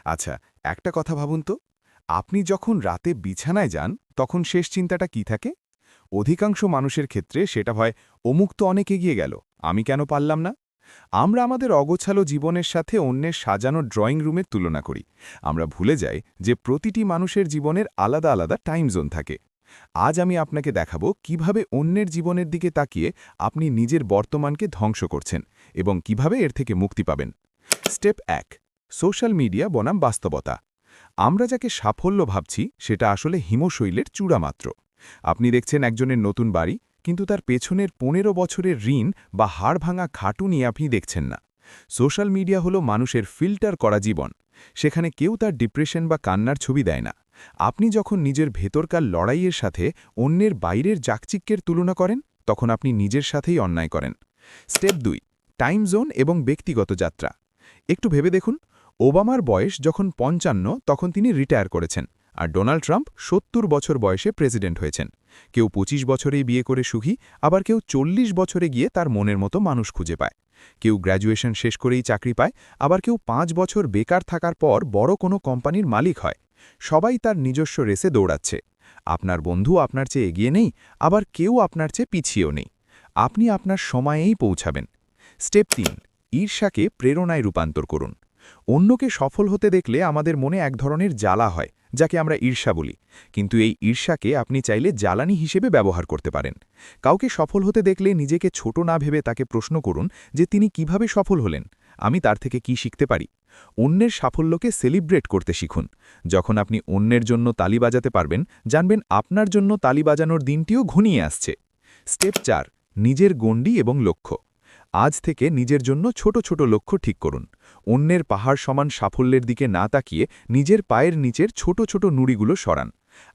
আচ্ছা, একটা কথা ভাবুন তো, আপনি যখন রাতে বিছানায় যান তখন শেষ চিন্তাটা কি থাকে? অধিকাংশ মানুষের ক্ষেত্রে সেটা হয়, অমুক তো অনেক এগিয়ে গেল, আমি কেন পারলাম না? আমরা আমাদের অগোছালো জীবনের সাথে অন্যের সাজানো ড্রয়িং রুমের তুলনা করি। আমরা ভুলে যাই যে প্রতিটি মানুষের জীবনের আলাদা আলাদা টাইম জোন থাকে। আজ আমি আপনাকে দেখাবো কিভাবে অন্যের জীবনের দিকে তাকিয়ে আপনি নিজের বর্তমানকে ধ্বংস করছেন এবং কিভাবে এর থেকে মুক্তি পাবেন। স্টেপ ১, সোশ্যাল মিডিয়া বনাম বাস্তবতা। আমরা যাকে সাফল্য ভাবছি সেটা আসলে হিমশৈলের চূড়া মাত্র। আপনি দেখছেন একজনের নতুন বাড়ি, কিন্তু তার পেছনের ১৫ বছরের ঋণ বা হাড় ভাঙা খাটুনি আপনি দেখছেন না। সোশ্যাল মিডিয়া হলো মানুষের ফিল্টার করা জীবন। সেখানে কেউ তার ডিপ্রেশন বা কান্নার ছবি দেয় না। আপনি যখন নিজের ভেতরকার লড়াইয়ের সাথে অন্যের বাইরের চাকচিক্যের তুলনা করেন, তখন আপনি নিজের সাথেই অন্যায় করেন। স্টেপ ২, টাইম জোন এবং ব্যক্তিগত যাত্রা। একটু ভেবে দেখুন, ওবামার বয়স যখন ৫৫ তখন তিনি রিটায়ার করেছেন, আর ডোনাল্ড ট্রাম্প ৭০ বছর বয়সে প্রেসিডেন্ট হয়েছেন। কেউ ২৫ বছরেই বিয়ে করে সুখী, আবার কেউ ৪০ বছরে গিয়ে তার মনের মতো মানুষ খুঁজে পায়। কেউ গ্র্যাজুয়েশন শেষ করেই চাকরি পায়, আবার কেউ ৫ বছর বেকার থাকার পর বড় কোনো কোম্পানির মালিক হয়। সবাই তার নিজস্ব রেসে দৌড়াচ্ছে। আপনার বন্ধু আপনার চেয়ে এগিয়ে নেই, আবার কেউ আপনার চেয়ে পিছিয়েও নেই। আপনি আপনার সময়েই পৌঁছাবেন। স্টেপ ৩, ঈর্ষাকে প্রেরণায় রূপান্তর করুন। অন্যকে সফল হতে দেখলে আমাদের মনে এক ধরনের জ্বালা হয়, যাকে আমরা ঈর্ষা বলি। কিন্তু এই ঈর্ষাকে আপনি চাইলে জ্বালানি হিসেবে ব্যবহার করতে পারেন। কাউকে সফল হতে দেখলে নিজেকে ছোট না ভেবে তাকে প্রশ্ন করুন যে তিনি কিভাবে সফল হলেন, আমি তার থেকে কি শিখতে পারি। অন্যের সাফল্যকে সেলিব্রেট করতে শিখুন। যখন আপনি অন্যের জন্য তালি বাজাতে পারবেন, জানবেন আপনার জন্য তালি বাজানোর দিনটিও ঘনিয়ে আসছে। স্টেপ ৪, নিজের গণ্ডি এবং লক্ষ্য। আজ থেকে নিজের জন্য ছোট ছোট লক্ষ্য ঠিক করুন। অন্যের পাহাড় সমান সাফল্যের দিকে না তাকিয়ে নিজের পায়ের নিচের ছোট ছোট নুড়িগুলো সরান।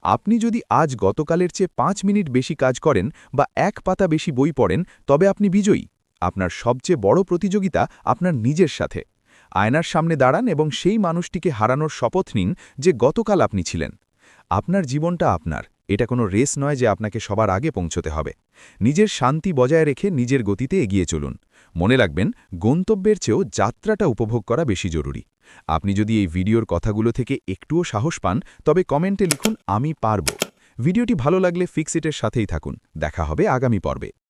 আপনি যদি আজ গতকালের চেয়ে ৫ মিনিট বেশি কাজ করেন বা এক পাতা বেশি বই পড়েন, তবে আপনি বিজয়ী। আপনার সবচেয়ে বড় প্রতিযোগিতা আপনার নিজের সাথে। আয়নার সামনে দাঁড়ান এবং সেই মানুষটিকে হারানোর শপথ নিন যে গতকাল আপনি ছিলেন। আপনার জীবনটা আপনার, এটা কোনো রেস নয় যে আপনাকে সবার আগে পৌঁছতে হবে। নিজের শান্তি বজায় রেখে নিজের গতিতে এগিয়ে চলুন। মনে রাখবেন, গন্তব্যের চেয়েও যাত্রাটা উপভোগ করা বেশি জরুরি। আপনি যদি এই ভিডিওর কথাগুলো থেকে একটুও সাহস পান, তবে কমেন্টে লিখুন আমি পারব। ভিডিওটি ভালো লাগলে ফিক্স ইটের সাথেই থাকুন। দেখা হবে আগামী পর্বে।